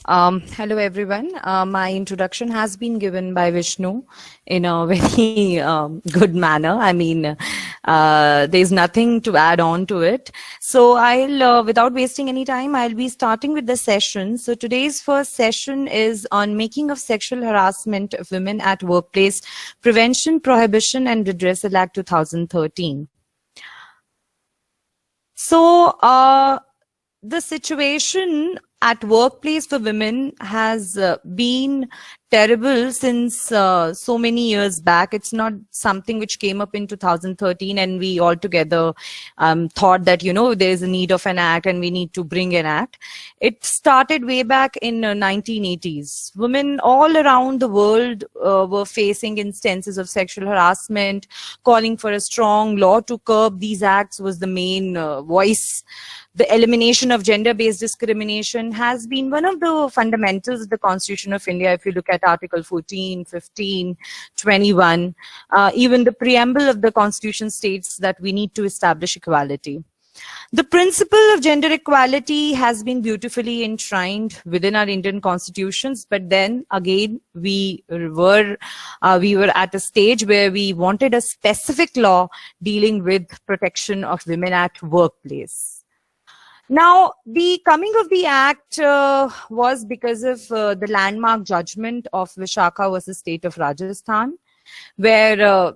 Hello everyone. My introduction has been given by Vishnu in a very good manner. I mean, there's nothing to add on to it. So without wasting any time, I'll be starting with the session. So today's first session is on making of sexual harassment of women at workplace, prevention, prohibition, and redressal Act 2013. So, the situation at workplace for women has been terrible since so many years back. It's not something which came up in 2013 and we all together thought that, there's a need of an act and we need to bring an act. It started way back in 1980s. Women all around the world were facing instances of sexual harassment. Calling for a strong law to curb these acts was the main voice. The elimination of gender-based discrimination has been one of the fundamentals of the Constitution of India. If you look at Article 14, 15, 21, even the preamble of the Constitution states that we need to establish equality. The principle of gender equality has been beautifully enshrined within our Indian constitutions, but then again we were at a stage where we wanted a specific law dealing with protection of women at workplace. Now, the coming of the act was because of the landmark judgment of Vishakha versus State of Rajasthan, where I'll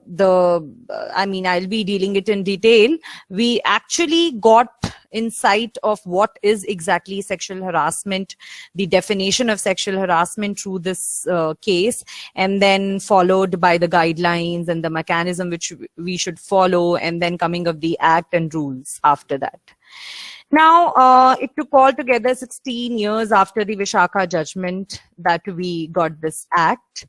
be dealing it in detail. We actually got insight of what is exactly sexual harassment, the definition of sexual harassment through this case, and then followed by the guidelines and the mechanism which we should follow, and then coming of the act and rules after that. Now, it took altogether 16 years after the Vishakha judgment that we got this act.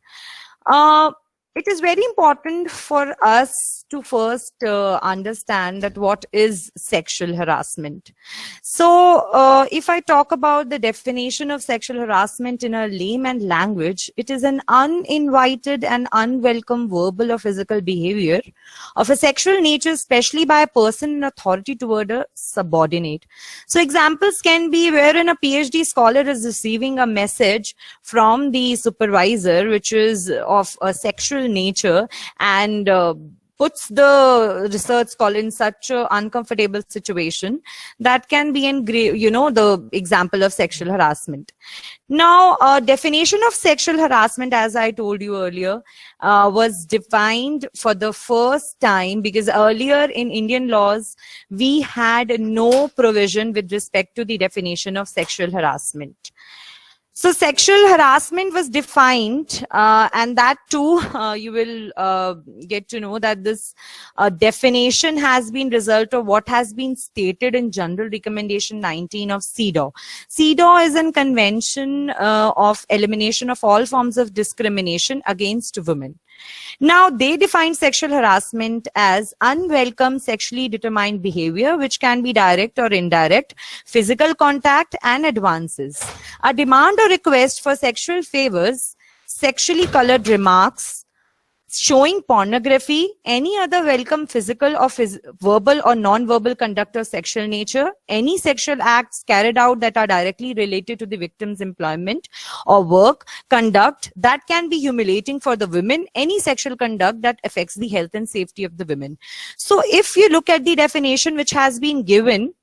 It is very important for us to first understand that what is sexual harassment. So, if I talk about the definition of sexual harassment in a layman language, it is an uninvited and unwelcome verbal or physical behavior of a sexual nature, especially by a person in authority toward a subordinate. So, examples can be wherein a PhD scholar is receiving a message from the supervisor, which is of a sexual nature, and puts the research scholar in such an uncomfortable situation that can be the example of sexual harassment. Now, definition of sexual harassment, as I told you earlier, was defined for the first time because earlier in Indian laws, we had no provision with respect to the definition of sexual harassment. So sexual harassment was defined, and that too, you will get to know that this definition has been result of what has been stated in General Recommendation 19 of CEDAW. CEDAW is a convention of elimination of all forms of discrimination against women. Now, they define sexual harassment as unwelcome sexually determined behavior, which can be direct or indirect, physical contact and advances. A demand or request for sexual favors, sexually colored remarks, showing pornography, any other welcome physical or verbal or non-verbal conduct of sexual nature, any sexual acts carried out that are directly related to the victim's employment or work, conduct that can be humiliating for the women, any sexual conduct that affects the health and safety of the women. So if you look at the definition which has been given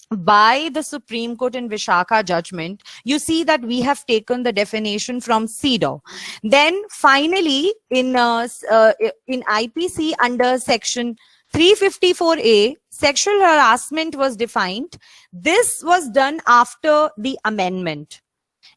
by the Supreme Court in Vishakha judgment, you see that we have taken the definition from CEDAW. Then finally, in IPC under section 354A, sexual harassment was defined. This was done after the amendment.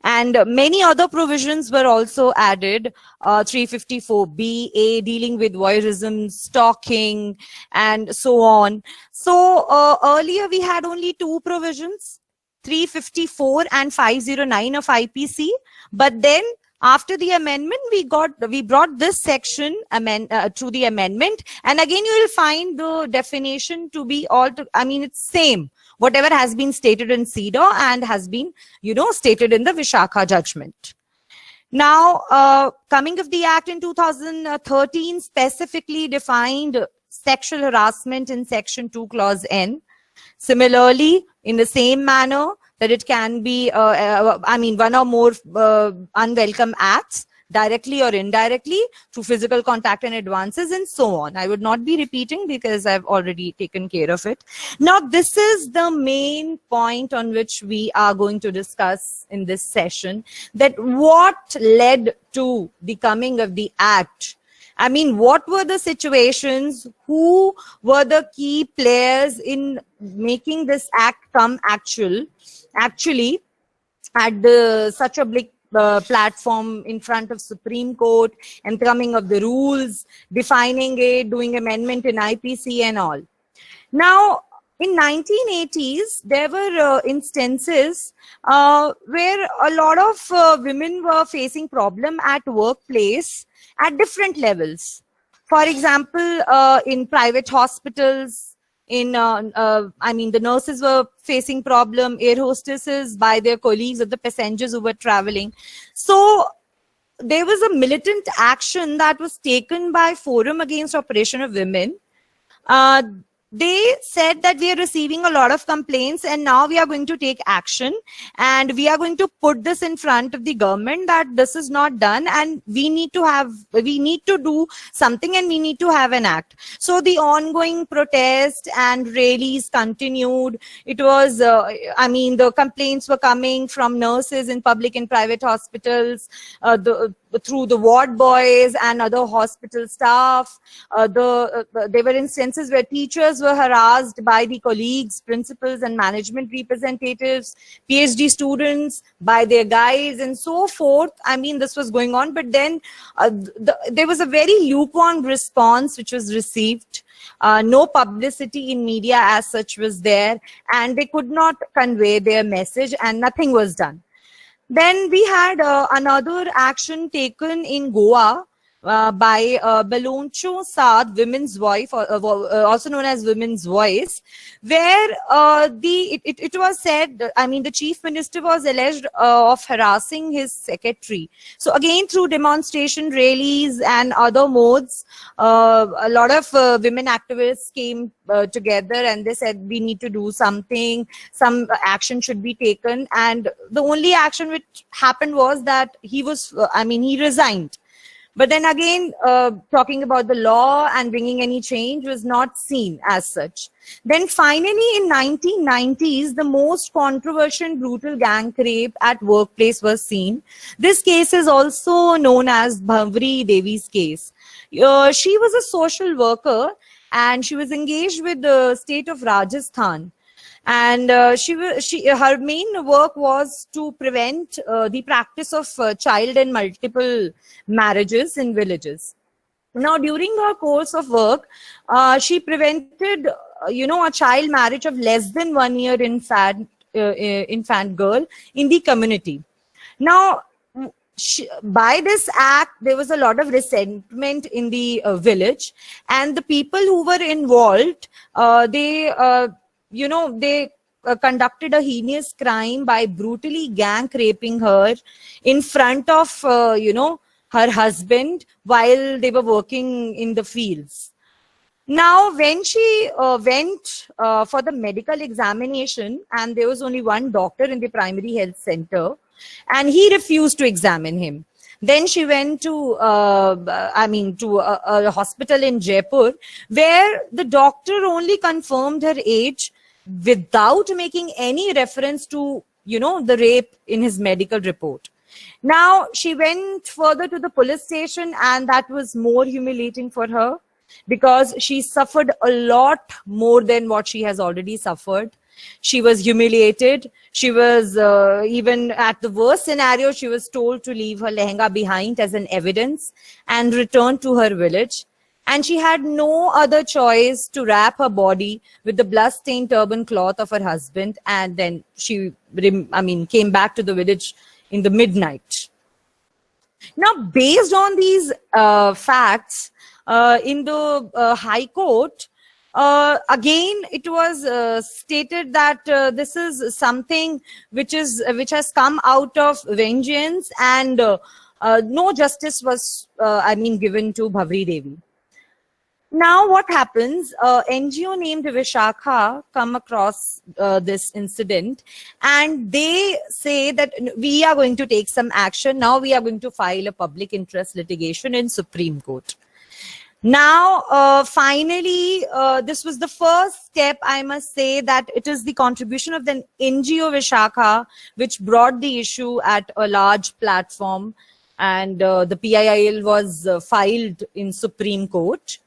And many other provisions were also added, 354B, A, dealing with voyeurism, stalking, and so on. So earlier we had only two provisions, 354 and 509 of IPC. But then after the amendment, we brought this section to the amendment. And again, you will find the definition to be it's same. Whatever has been stated in CEDAW and has been, stated in the Vishakha judgment. Now, coming of the act in 2013 specifically defined sexual harassment in section 2 clause N. Similarly, in the same manner that it can be, one or more unwelcome acts, directly or indirectly, through physical contact and advances, and so on. I would not be repeating because I've already taken care of it. Now, this is the main point on which we are going to discuss in this session, that what led to the coming of the act. I mean, what were the situations? Who were the key players in making this act come actually at such a big platform in front of Supreme Court, and coming of the rules, defining it, doing amendment in IPC and all. Now, in 1980s, there were instances where a lot of women were facing problem at workplace at different levels. For example, in private hospitals, the nurses were facing problem, air hostesses by their colleagues or the passengers who were traveling. So there was a militant action that was taken by Forum Against Oppression of Women. They said that we are receiving a lot of complaints, and now we are going to take action, and we are going to put this in front of the government that this is not done, and we need to do something, and we need to have an act. So the ongoing protest and rallies continued. It was, the complaints were coming from nurses in public and private hospitals, through the ward boys and other hospital staff. There were instances where teachers were harassed by the colleagues, principals and management representatives, PhD students by their guides, and so forth. I mean, this was going on, but then there was a very lukewarm response which was received. No publicity in media as such was there, and they could not convey their message, and nothing was done. Then we had another action taken in Goa by Baloncho Saad, Women's Voice, also known as Women's Voice, where it was said, the chief minister was alleged of harassing his secretary. So again, through demonstration, rallies and other modes, a lot of women activists came together, and they said we need to do something, some action should be taken. And the only action which happened was that he resigned. But then again, talking about the law and bringing any change was not seen as such. Then finally, in 1990s, the most controversial brutal gang rape at workplace was seen. This case is also known as Bhavri Devi's case. She was a social worker, and she was engaged with the state of Rajasthan. And her main work was to prevent the practice of child and multiple marriages in villages. Now, during her course of work, she prevented, a child marriage of less than 1 year infant girl in the community. Now, by this act, there was a lot of resentment in the village, and the people who were involved, they conducted a heinous crime by brutally gang raping her in front of, her husband while they were working in the fields. Now, when she went for the medical examination, and there was only one doctor in the primary health center, and he refused to examine him. Then she went to a hospital in Jaipur, where the doctor only confirmed her age without making any reference to, the rape in his medical report. Now, she went further to the police station, and that was more humiliating for her, because she suffered a lot more than what she has already suffered. She was humiliated. She was, even at the worst scenario, she was told to leave her lehenga behind as an evidence and return to her village. And she had no other choice to wrap her body with the blood-stained turban cloth of her husband. And then she, came back to the village in the midnight. Now, based on these facts, in the High Court, again, it was stated that this is something which has come out of vengeance, and no justice was, given to Bhavri Devi. Now, what happens? NGO named Vishakha come across this incident, and they say that we are going to take some action. Now, we are going to file a public interest litigation in Supreme Court. Now, finally, this was the first step, I must say, that it is the contribution of the NGO Vishakha which brought the issue at a large platform, and the PIIL was filed in Supreme Court.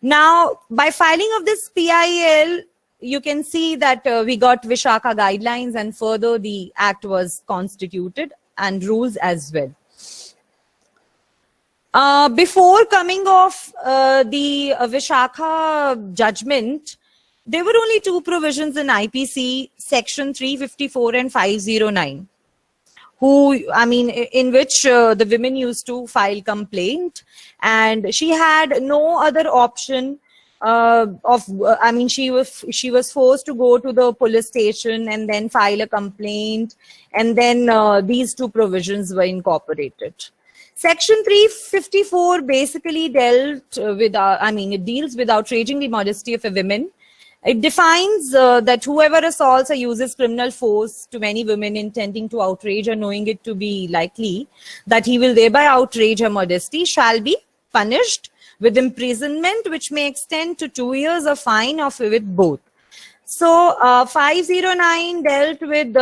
Now, by filing of this PIL, you can see that we got Vishakha guidelines, and further the act was constituted and rules as well. Before coming off the Vishakha judgment, there were only two provisions in IPC, section 354 and 509. In which the women used to file complaint, and she had no other option she was forced to go to the police station and then file a complaint, and then these two provisions were incorporated. Section 354 basically dealt with, it deals with outraging the modesty of a woman. It defines that whoever assaults or uses criminal force to any woman intending to outrage or knowing it to be likely that he will thereby outrage her modesty shall be punished with imprisonment, which may extend to 2 years, or fine, or with both. So 509 dealt with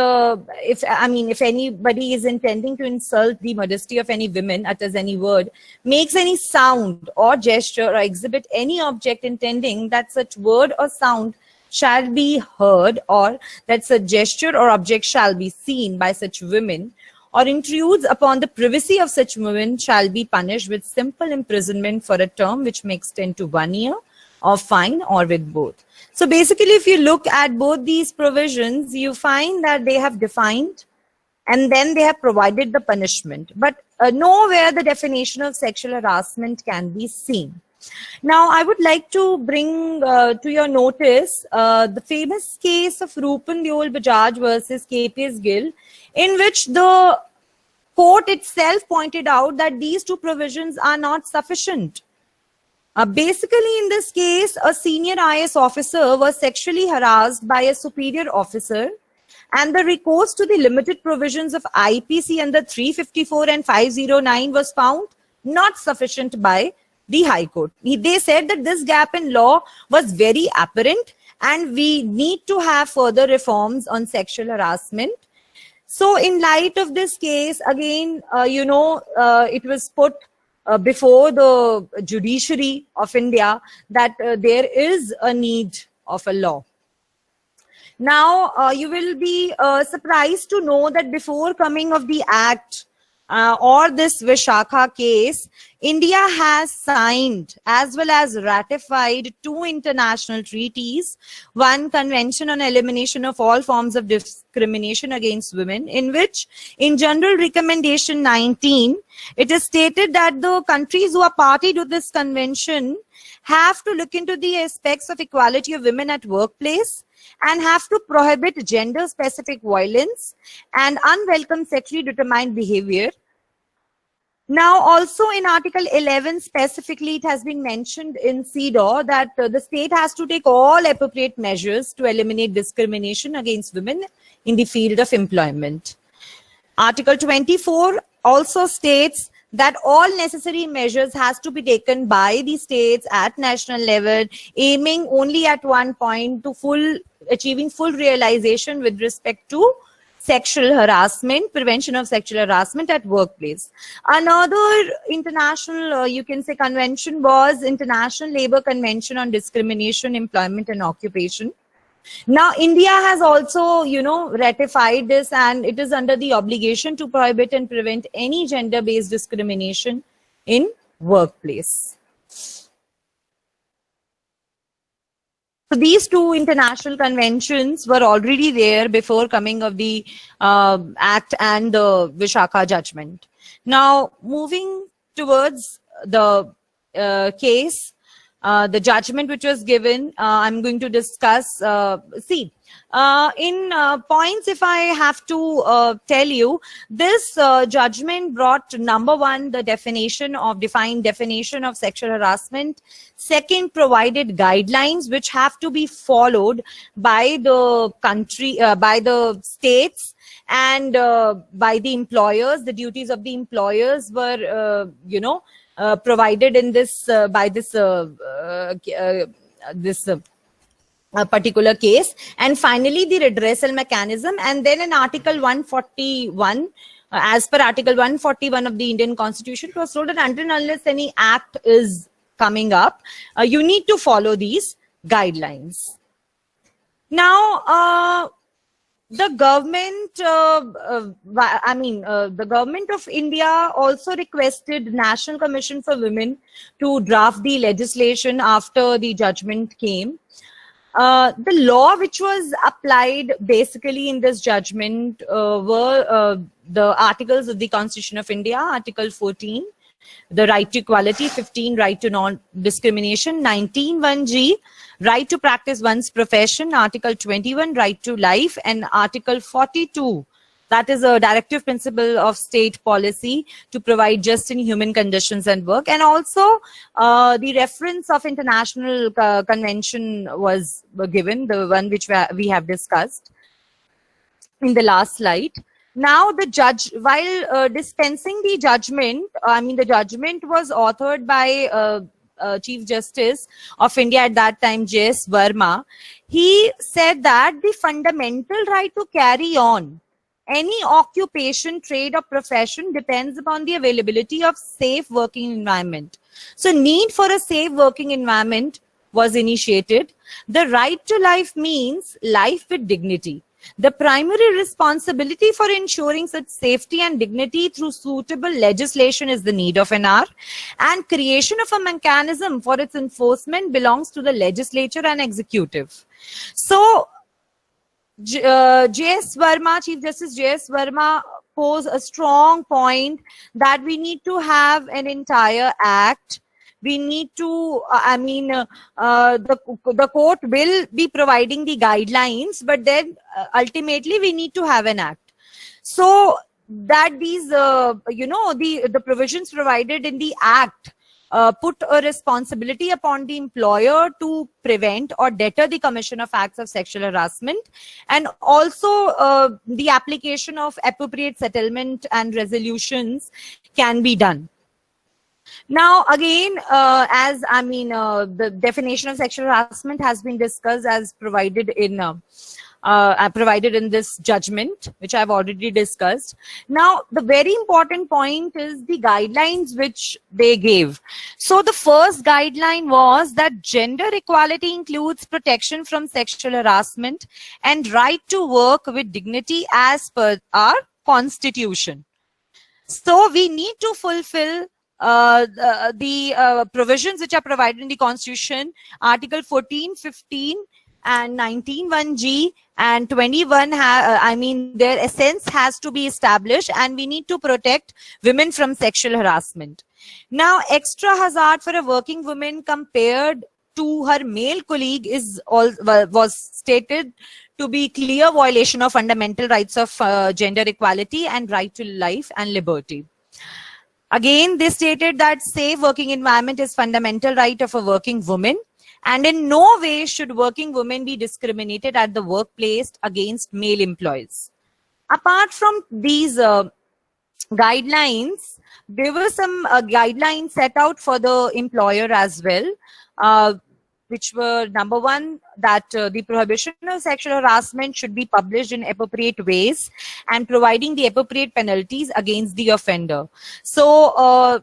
if anybody is intending to insult the modesty of any woman, utters any word, makes any sound or gesture, or exhibit any object intending that such word or sound shall be heard, or that such gesture or object shall be seen by such women, or intrudes upon the privacy of such women, shall be punished with simple imprisonment for a term which may extend to 1 year, or fine, or with both. So basically, if you look at both these provisions, you find that they have defined and then they have provided the punishment, but nowhere the definition of sexual harassment can be seen. Now, I would like to bring to your notice the famous case of Rupan Deol Bajaj versus KPS Gill, in which the court itself pointed out that these two provisions are not sufficient. Basically, in this case, a senior IS officer was sexually harassed by a superior officer, and the recourse to the limited provisions of IPC under 354 and 509 was found not sufficient by the High Court. They said that this gap in law was very apparent, and we need to have further reforms on sexual harassment. So in light of this case, again, it was put before the judiciary of India that there is a need of a law. Now, you will be surprised to know that before coming of the act or this Vishakha case, India has signed as well as ratified 2 international treaties, one Convention on Elimination of All Forms of Discrimination Against Women, in which in General Recommendation 19, it is stated that the countries who are party to this convention have to look into the aspects of equality of women at workplace, and have to prohibit gender-specific violence and unwelcome sexually determined behavior. Now, also in Article 11, specifically, it has been mentioned in CEDAW that the state has to take all appropriate measures to eliminate discrimination against women in the field of employment. Article 24 also states that all necessary measures has to be taken by the states at national level, aiming only at one point to achieving full realization with respect to sexual harassment, prevention of sexual harassment at workplace. Another international, you can say, convention was International Labour Convention on Discrimination, Employment and Occupation. Now, India has also, ratified this, and it is under the obligation to prohibit and prevent any gender-based discrimination in workplace. So these 2 international conventions were already there before coming of the Act and the Vishakha judgment. Now, moving towards the case, the judgment which was given, I'm going to discuss. In points, if I have to tell you, this judgment brought, number one, the defined definition of sexual harassment. Second, provided guidelines which have to be followed by the country, by the states, and by the employers. The duties of the employers were, provided in this by this particular case. And finally, the redressal mechanism. And then in Article 141, as per Article 141 of the Indian Constitution, it was told that until and unless any act is coming up, you need to follow these guidelines. Now, the government, the government of India also requested National Commission for Women to draft the legislation after the judgment came. The law which was applied basically in this judgment were the articles of the Constitution of India, Article 14, the right to equality, 15, right to non-discrimination, 19, 1G, right to practice one's profession, Article 21, right to life, and Article 42, that is a directive principle of state policy to provide just and human conditions and work. And also the reference of international convention was given, the one which we have discussed in the last slide. Now, the judge, while dispensing the judgment, the judgment was authored by Chief Justice of India at that time, J.S. Verma. He said that the fundamental right to carry on any occupation, trade, or profession depends upon the availability of safe working environment. So, need for a safe working environment was initiated. The right to life means life with dignity. The primary responsibility for ensuring such safety and dignity through suitable legislation is the need of an hour, and creation of a mechanism for its enforcement belongs to the legislature and executive. So, J.S. Verma, Chief Justice J.S. Verma posed a strong point that we need to have an entire act. We need to, the court will be providing the guidelines, but then ultimately we need to have an act. So that these, the provisions provided in the act put a responsibility upon the employer to prevent or deter the commission of acts of sexual harassment, and also the application of appropriate settlement and resolutions can be done. Now, again, the definition of sexual harassment has been discussed as provided in this judgment, which I've already discussed. Now, the very important point is the guidelines which they gave. So the first guideline was that gender equality includes protection from sexual harassment and right to work with dignity as per our Constitution. So we need to fulfill the provisions which are provided in the Constitution, Article 14, 15, and 19, 1G, and 21, their essence has to be established, and we need to protect women from sexual harassment. Now, extra hazard for a working woman compared to her male colleague was stated to be clear violation of fundamental rights of gender equality and right to life and liberty. Again, they stated that safe working environment is fundamental right of a working woman, and in no way should working women be discriminated at the workplace against male employees. Apart from these guidelines, there were some guidelines set out for the employer as well, which were, number one, that the prohibition of sexual harassment should be published in appropriate ways and providing the appropriate penalties against the offender. So,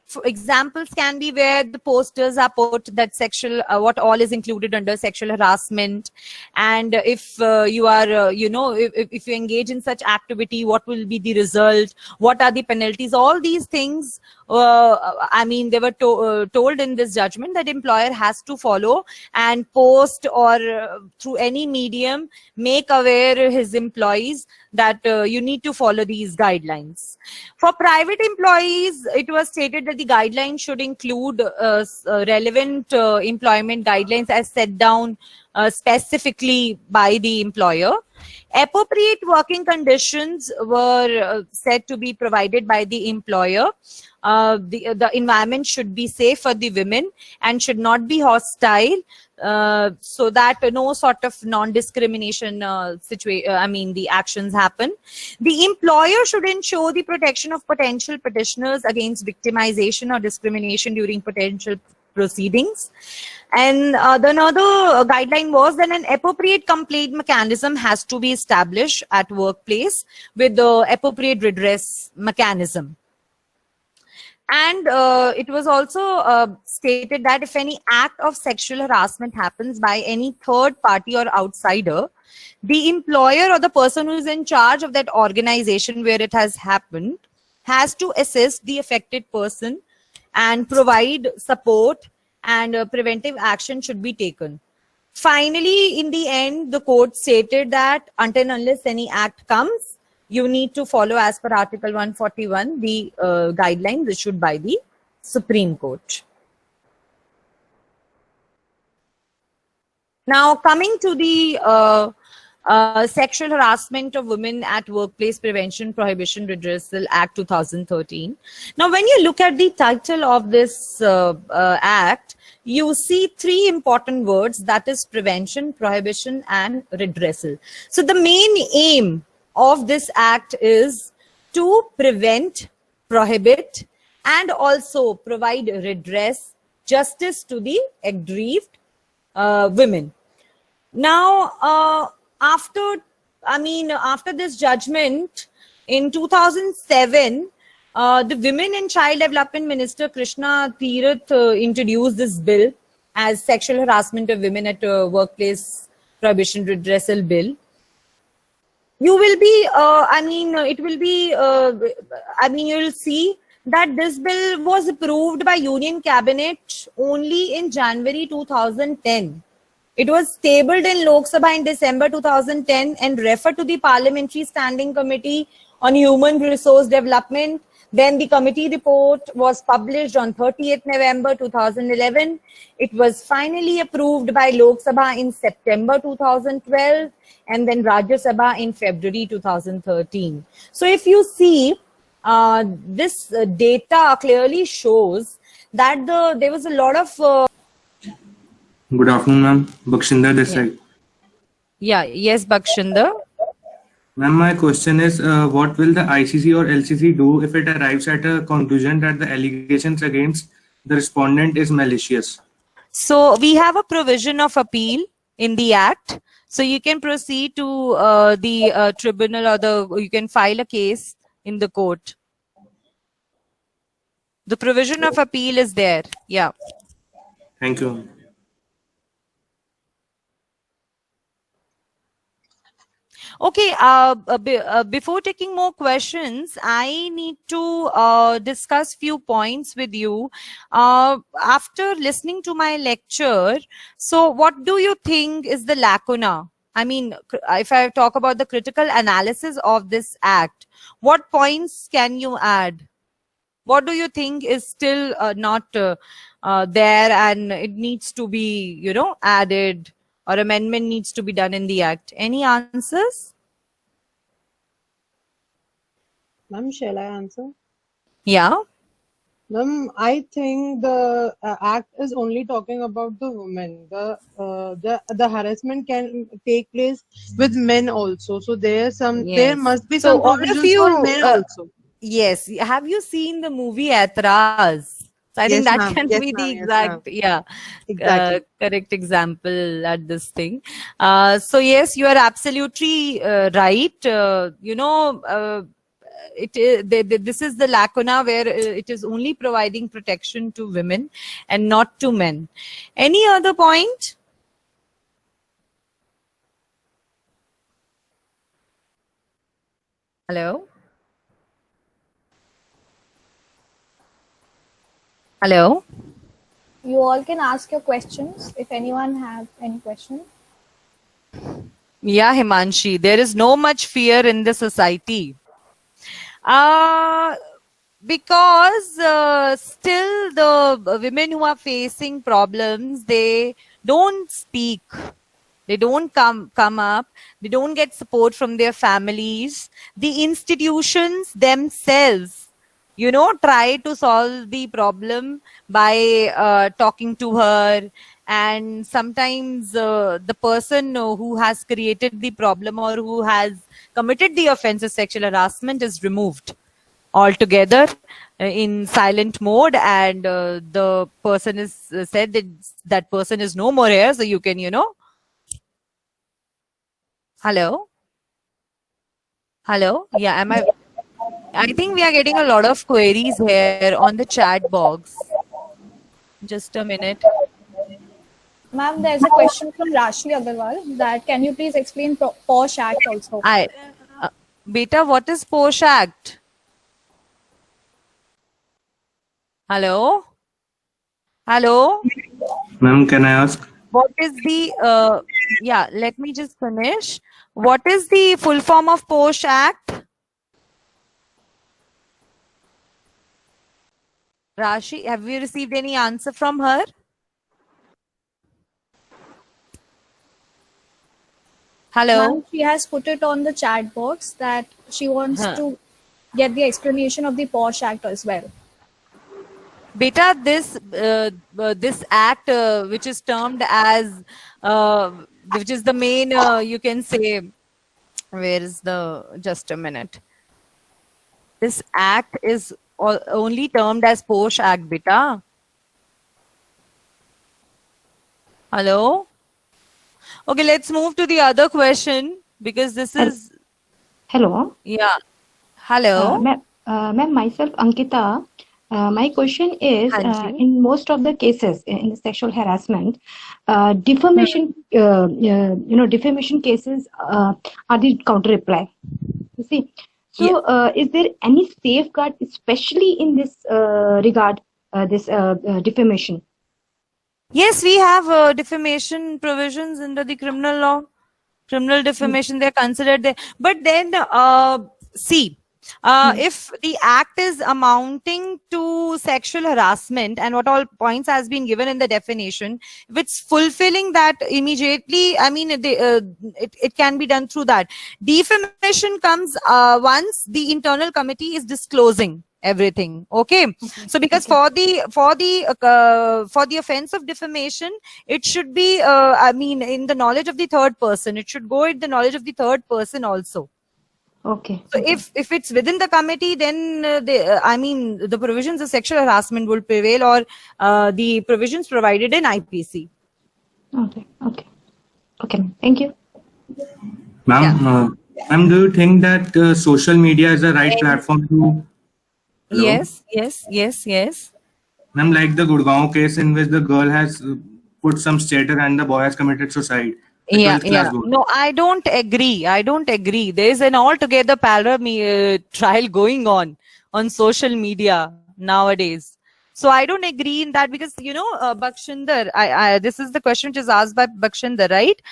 for examples can be where the posters are put that sexual, what all is included under sexual harassment, and if you are, if you engage in such activity, what will be the result, what are the penalties, all these things I mean, they were told in this judgment that employer has to follow and post or through any medium make aware his employees that you need to follow these guidelines. For private employees, it was stated that the guidelines should include relevant employment guidelines as set down specifically by the employer. Appropriate working conditions were said to be provided by the employer. The environment should be safe for the women and should not be hostile, so that no sort of non-discrimination the actions happen. The employer should ensure the protection of potential petitioners against victimization or discrimination during potential proceedings. And another guideline was that an appropriate complaint mechanism has to be established at workplace with the appropriate redress mechanism. And it was also stated that if any act of sexual harassment happens by any third party or outsider, the employer or the person who is in charge of that organization where it has happened has to assist the affected person and provide support, and preventive action should be taken. Finally, in the end, the court stated that until and unless any act comes, you need to follow as per Article 141 the guidelines issued by the Supreme Court. Now, coming to the Sexual Harassment of Women at Workplace Prevention, Prohibition, Redressal Act 2013. Now, when you look at the title of this act, you see three important words, that is prevention, prohibition, and redressal. So the main aim of this act is to prevent, prohibit, and also provide redress, justice to the aggrieved women. Now, after this judgment in 2007, the Women and Child Development Minister Krishna Tirath introduced this bill as Sexual Harassment of Women at Workplace Prohibition Redressal Bill. You will be, you'll see that this bill was approved by Union Cabinet only in January 2010. It was tabled in Lok Sabha in December 2010 and referred to the Parliamentary Standing Committee on Human Resource Development. Then the committee report was published on 30th November 2011. It was finally approved by Lok Sabha in September 2012 and then Rajya Sabha in February 2013. So if you see, this data clearly shows that there was a lot of... Good afternoon, ma'am. Bakshinder this side. Yeah, yes, Bakshinder. Ma'am, my question is, what will the ICC or LCC do if it arrives at a conclusion that the allegations against the respondent is malicious? So we have a provision of appeal in the Act. So you can proceed to the tribunal, or you can file a case in the court. The provision of appeal is there. Yeah. Thank you. Okay, before taking more questions, I need to discuss few points with you. After listening to my lecture, so what do you think is the lacuna? I mean, if I talk about the critical analysis of this act, what points can you add? What do you think is still not there and it needs to be, added, or amendment needs to be done in the act? Any answers? Ma'am, shall I answer? Yeah. Ma'am, I think the act is only talking about the women. The harassment can take place with men also. So there must be some provisions for men also. Yes. Have you seen the movie Aitraz? So I think that can be the exact, correct example at this thing. So yes, you are absolutely right. This is the lacuna where it is only providing protection to women and not to men. Any other point? Hello? Hello. You all can ask your questions if anyone have any question. Yeah, Himanshi, there is no much fear in the society. Because still the women who are facing problems, they don't speak. They don't come up. They don't get support from their families. The institutions themselves, try to solve the problem by talking to her. And sometimes the person who has created the problem or who has committed the offense of sexual harassment is removed altogether in silent mode, and the person is said that that person is no more here, so you can, hello, yeah, I think we are getting a lot of queries here on the chat box. Just a minute. Ma'am, there's a question from Rashi Agarwal that can you please explain POSH Act also? Beta, what is POSH Act? Hello? Ma'am, can I ask? What is the, yeah, let me just finish. What is the full form of POSH Act? Rashi, have we received any answer from her? Hello? Ma'am, she has put it on the chat box that she wants to get the explanation of the POSH Act as well. Beta, this act, which is termed as, which is the main, you can say, where is the, just a minute. This act is only termed as POSH Act, Beta. Hello? Okay, let's move to the other question because this is. Hello. Yeah. Hello. Ma'am, myself, Ankita. My question is, in most of the cases in the sexual harassment, defamation, defamation cases are the counter reply. You see, so is there any safeguard, especially in this regard, this defamation? Yes, we have defamation provisions under the criminal law. Criminal defamation, they're considered there. But then, see. If the act is amounting to sexual harassment and what all points has been given in the definition, if it's fulfilling that immediately, I mean, it can be done through that. Defamation comes once the internal committee is disclosing everything. Okay. So because for the offense of defamation, it should be, I mean, in the knowledge of the third person, it should go in the knowledge of the third person also. Okay. So if it's within the committee, then I mean the provisions of sexual harassment will prevail, or the provisions provided in IPC. Okay. Thank you. Ma'am, do you think that social media is the right platform to? Hello? Yes. Ma'am, like the Gurgaon case in which the girl has put some status and the boy has committed suicide. Yeah. No, I don't agree. There is an altogether parallel trial going on social media nowadays. So I don't agree in that because, Bakshinder, this is the question which is asked by Bakshinder, right?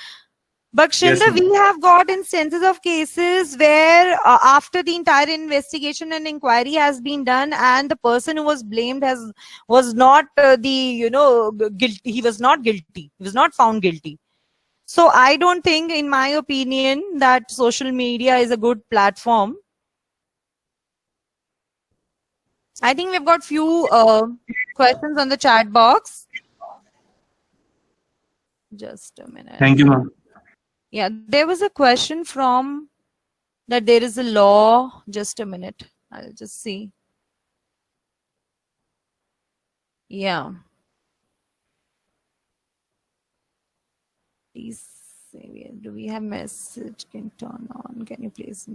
Bakshinder, Yes, we have got instances of cases where after the entire investigation and inquiry has been done and the person who was blamed was not guilty. He was not guilty. He was not found guilty. So I don't think, in my opinion, that social media is a good platform. I think we've got few questions on the chat box. Just a minute. Thank you, ma'am. Yeah, there was a question from that there is a law. Just a minute. I'll just see. Yeah. Please, do we have message? Can turn on? Can you please?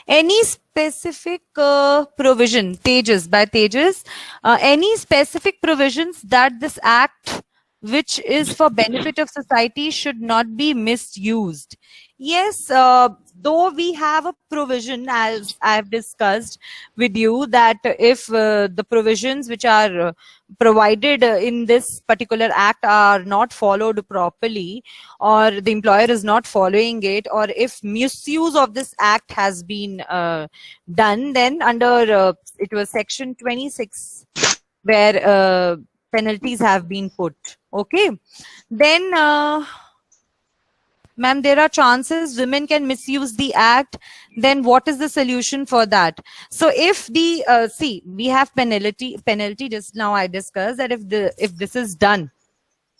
Any specific provision, Tejas, by Tejas, any specific provisions that this act, which is for benefit of society, should not be misused? Yes, though we have a provision, as I've discussed with you, that if the provisions which are provided in this particular act are not followed properly, or the employer is not following it, or if misuse of this act has been done, then under it was section 26 where penalties have been put. Okay, then. Ma'am, there are chances women can misuse the act. Then what is the solution for that? So if the see, we have penalty. Just now I discussed that if this is done,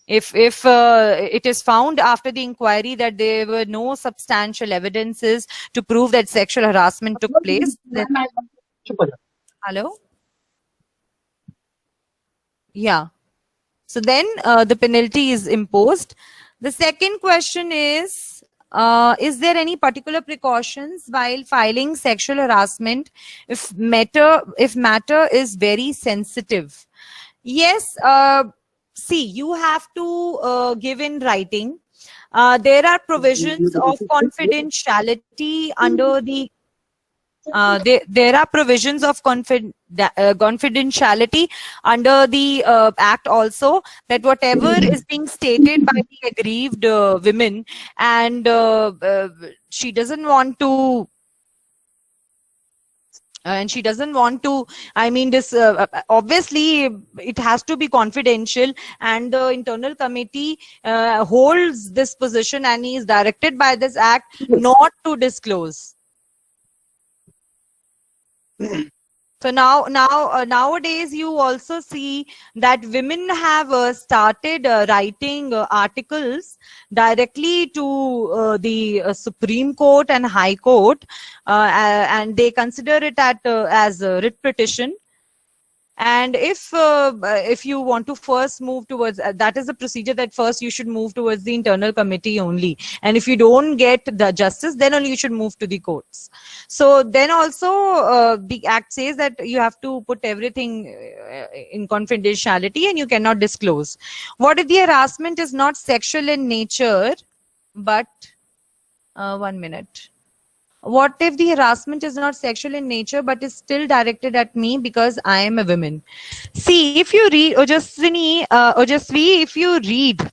if it is found after the inquiry that there were no substantial evidences to prove that sexual harassment took place. Then, hello. Yeah. So then the penalty is imposed. The second question is there any particular precautions while filing sexual harassment if matter is very sensitive? Yes. See, you have to give in writing. There are provisions of confidentiality under the there are provisions of confidentiality under the act also, that whatever is being stated by the aggrieved women, and she doesn't want to I mean, this obviously it has to be confidential, and the internal committee holds this position and is directed by this act not to disclose. So nowadays you also see that women have started writing articles directly to the Supreme Court and High Court, and they consider it as a writ petition. And if you want to first move towards that is the procedure, that first you should move towards the internal committee only, and if you don't get the justice, then only you should move to the courts. So then also the act says that you have to put everything in confidentiality and you cannot disclose. What if the harassment is not sexual in nature, but 1 minute. What if the harassment is not sexual in nature but is still directed at me because I am a woman? See, if you read Ojasvi, if you read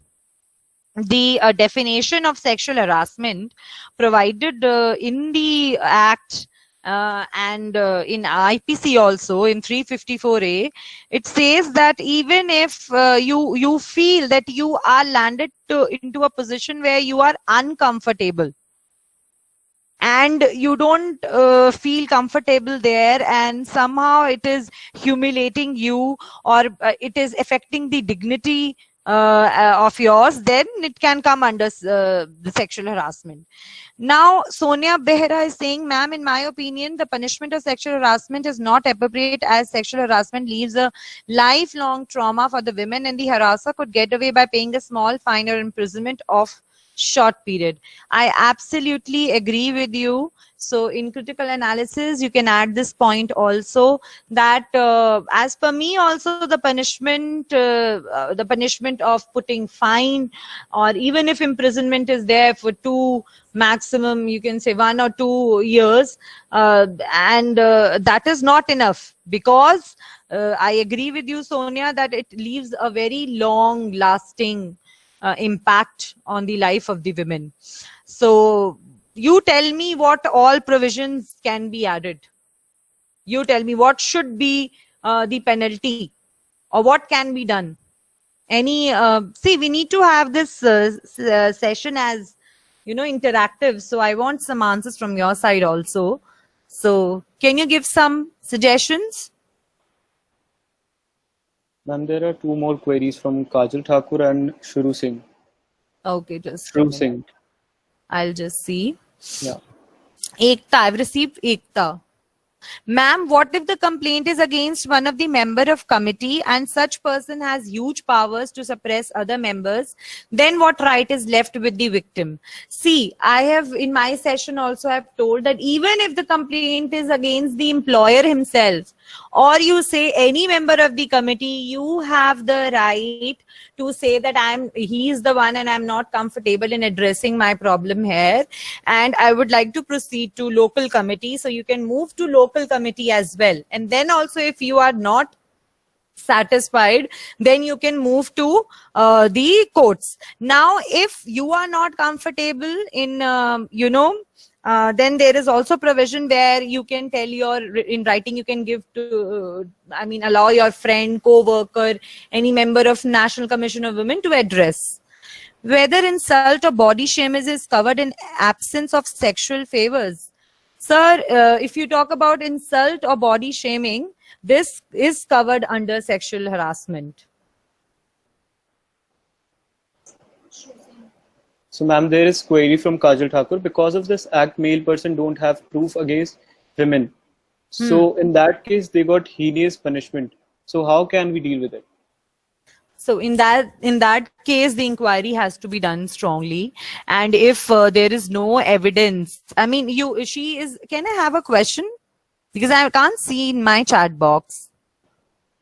the definition of sexual harassment provided in the act and in IPC also in 354A, it says that even if you feel that you are landed into a position where you are uncomfortable, and you don't feel comfortable there, and somehow it is humiliating you, or it is affecting the dignity of yours, then it can come under the sexual harassment. Now, Sonia Behra is saying, ma'am, in my opinion, the punishment of sexual harassment is not appropriate, as sexual harassment leaves a lifelong trauma for the women, and the harasser could get away by paying a small fine or imprisonment of short period. I absolutely agree with you. So in critical analysis, you can add this point also, that as per me also, the punishment of putting fine, or even if imprisonment is there for 2, maximum you can say 1 or 2 years, and that is not enough, because I agree with you, Sonia, that it leaves a very long lasting impact on the life of the women. So you tell me what all provisions can be added. You tell me what should be the penalty, or what can be done. Any see, we need to have this session as, you know, interactive. So I want some answers from your side also. So can you give some suggestions? Ma'am, there are 2 more queries from Kajal Thakur and Shuru Singh. Okay, just Shuru Singh. I'll just see. Yeah. Ekta, I've received Ekta. Ma'am, what if the complaint is against one of the member of committee and such person has huge powers to suppress other members? Then what right is left with the victim? See, I have in my session also I've told that even if the complaint is against the employer himself, or you say any member of the committee, you have the right to say that he is the one and I'm not comfortable in addressing my problem here, and I would like to proceed to local committee. So you can move to local committee as well. And then also, if you are not satisfied, then you can move to the courts. Now, if you are not comfortable in, then there is also provision where you can tell in writing, you can give to, allow your friend, co-worker, any member of National Commission of Women to address. Whether insult or body shame is covered in absence of sexual favors. Sir, if you talk about insult or body shaming, this is covered under sexual harassment. So, ma'am, there is query from Kajal Thakur. Because of this act, male person don't have proof against women. So, in that case, they got heinous punishment. So, how can we deal with it? So in that case, the inquiry has to be done strongly. And if there is no evidence, can I have a question? Because I can't see in my chat box.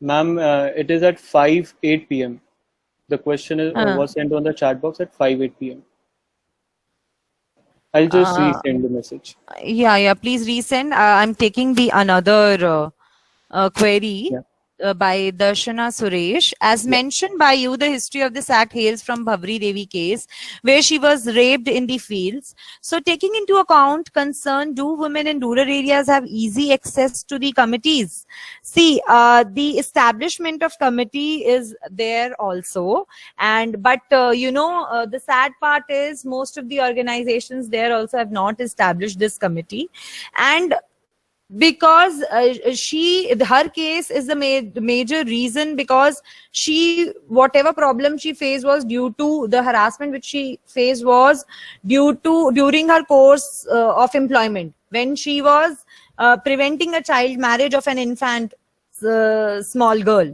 Ma'am, it is at 5:08 p.m. The question was sent on the chat box at 5:08 p.m. I'll just resend the message. Yeah, please resend. I'm taking the another query. Yeah. By Darshana Suresh. As mentioned by you, the history of this act hails from Bhavri Devi case, where she was raped in the fields. So taking into account concern, do women in rural areas have easy access to the committees? See, the establishment of committee is there also. But the sad part is most of the organizations there also have not established this committee. And because her case is the major reason, because whatever problem she faced was due to the harassment which she faced was due to during her course of employment, when she was preventing a child marriage of an infant small girl.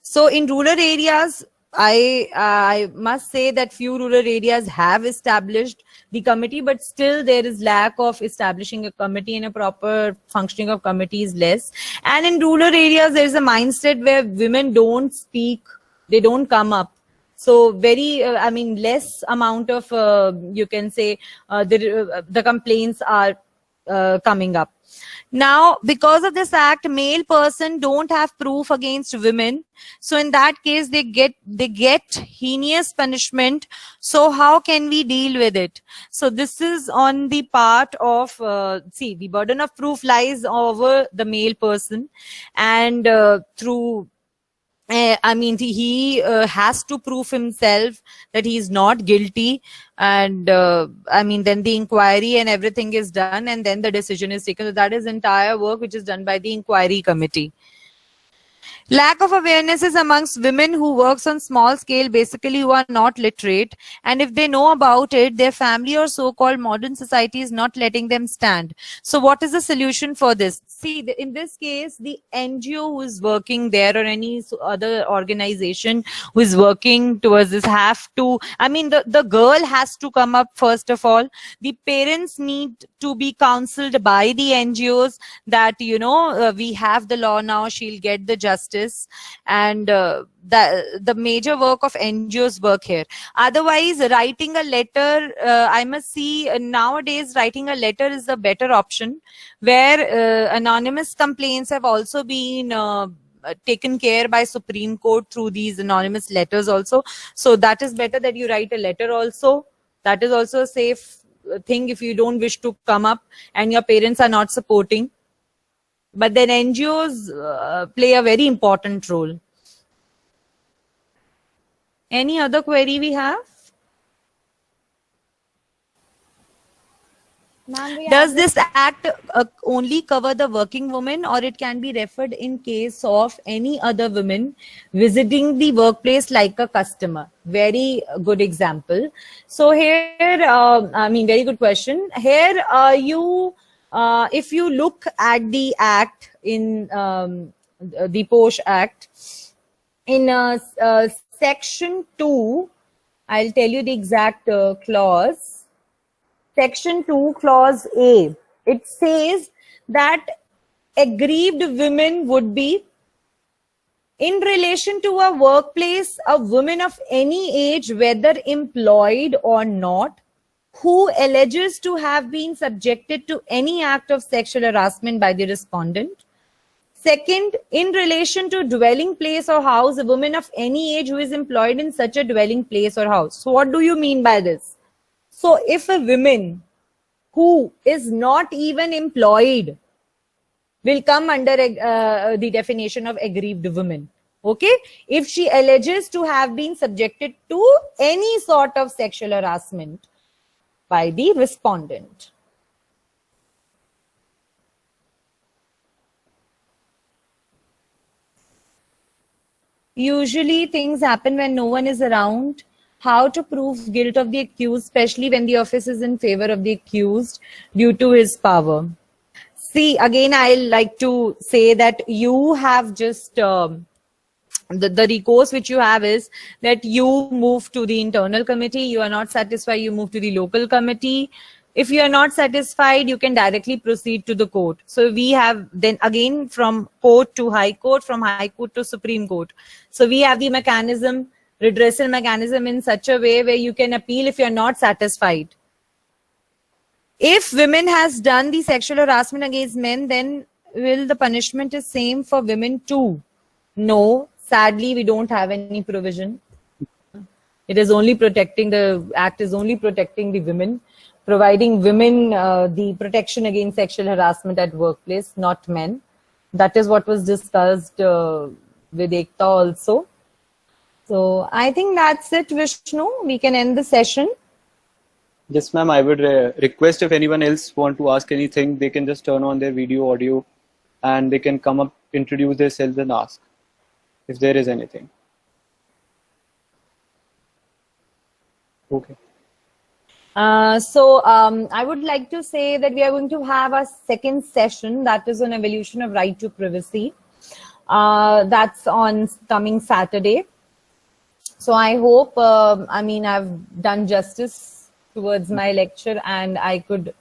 So in rural areas, I must say that few rural areas have established the committee, but still there is lack of establishing a committee, and a proper functioning of committee is less. And in rural areas, there is a mindset where women don't speak, they don't come up. So very, less amount of, you can say, the complaints are coming up. Now, because of this act, male person don't have proof against women. So in that case, they get heinous punishment. So how can we deal with it? So this is on the part of, the burden of proof lies over the male person, and through he has to prove himself that he is not guilty, and then the inquiry and everything is done, and then the decision is taken. So that is entire work which is done by the inquiry committee. Lack of awareness is amongst women who works on small scale, basically who are not literate, and if they know about it, their family or so-called modern society is not letting them stand. So what is the solution for this? See, in this case, the NGO who is working there, or any other organization who is working towards this, have to, the girl has to come up first of all. The parents need to be counseled by the NGOs that, we have the law now, she'll get the justice. And the major work of NGOs work here. Otherwise, writing a letter, I must see nowadays writing a letter is the better option, where anonymous complaints have also been taken care by Supreme Court through these anonymous letters also. So that is better that you write a letter also. That is also a safe thing if you don't wish to come up and your parents are not supporting. But then NGOs play a very important role. Any other query we have? Does this act only cover the working woman, or it can be referred in case of any other women visiting the workplace like a customer? Very good example. So here, very good question. Here, if you look at the act in the POSH Act, in section 2, I'll tell you the exact clause. Section 2, clause A, it says that aggrieved women would be in relation to a workplace, a woman of any age, whether employed or not, who alleges to have been subjected to any act of sexual harassment by the respondent. Second, in relation to dwelling place or house, a woman of any age who is employed in such a dwelling place or house. So what do you mean by this? So if a woman who is not even employed will come under the definition of aggrieved woman. Okay, if she alleges to have been subjected to any sort of sexual harassment by the respondent. Usually things happen when no one is around. How to prove guilt of the accused, especially when the office is in favor of the accused due to his power. See, again, I like to say that you have just, the recourse which you have is that you move to the internal committee. You are not satisfied, you move to the local committee. If you are not satisfied, you can directly proceed to the court. So we have then again from court to high court, from high court to Supreme Court. So we have the mechanism, redressal mechanism in such a way where you can appeal if you are not satisfied. If women has done the sexual harassment against men, then will the punishment is same for women too? No, sadly, we don't have any provision. It is only protecting, the act is only protecting the women, providing women the protection against sexual harassment at workplace, not men. That is what was discussed with Ekta also. So I think that's it, Vishnu. We can end the session. Yes, ma'am. I would request if anyone else want to ask anything, they can just turn on their video, audio, and they can come up, introduce themselves and ask if there is anything. Okay. So I would like to say that we are going to have a second session that is on evolution of right to privacy. That's on coming Saturday. So I hope, I've done justice towards my lecture and I could,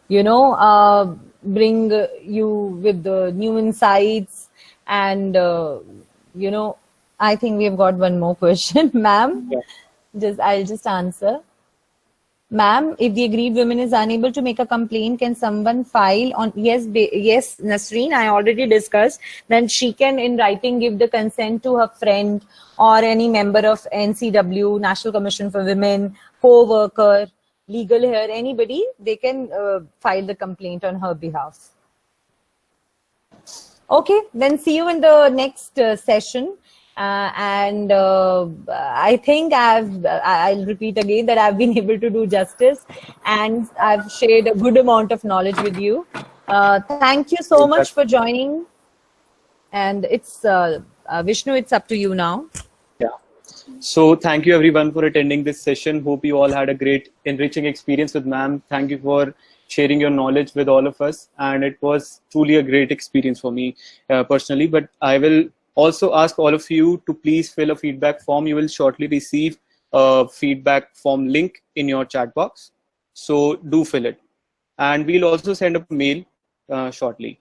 bring you with the new insights and, I think we've got one more question, ma'am. Yeah. I'll just answer. Ma'am, if the aggrieved woman is unable to make a complaint, can someone file on? Yes, Nasreen, I already discussed. Then she can, in writing, give the consent to her friend or any member of NCW, National Commission for Women, co-worker, legal hair, anybody. They can file the complaint on her behalf. Okay, then see you in the next session. I think I'll repeat again that I've been able to do justice and I've shared a good amount of knowledge with you. Thank you so much for joining. And it's Vishnu, it's up to you now. Yeah. So thank you everyone for attending this session. Hope you all had a great enriching experience with ma'am. Thank you for sharing your knowledge with all of us. And it was truly a great experience for me personally, but I will also ask all of you to please fill a feedback form. You will shortly receive a feedback form link in your chat box. So do fill it. And we'll also send a mail shortly.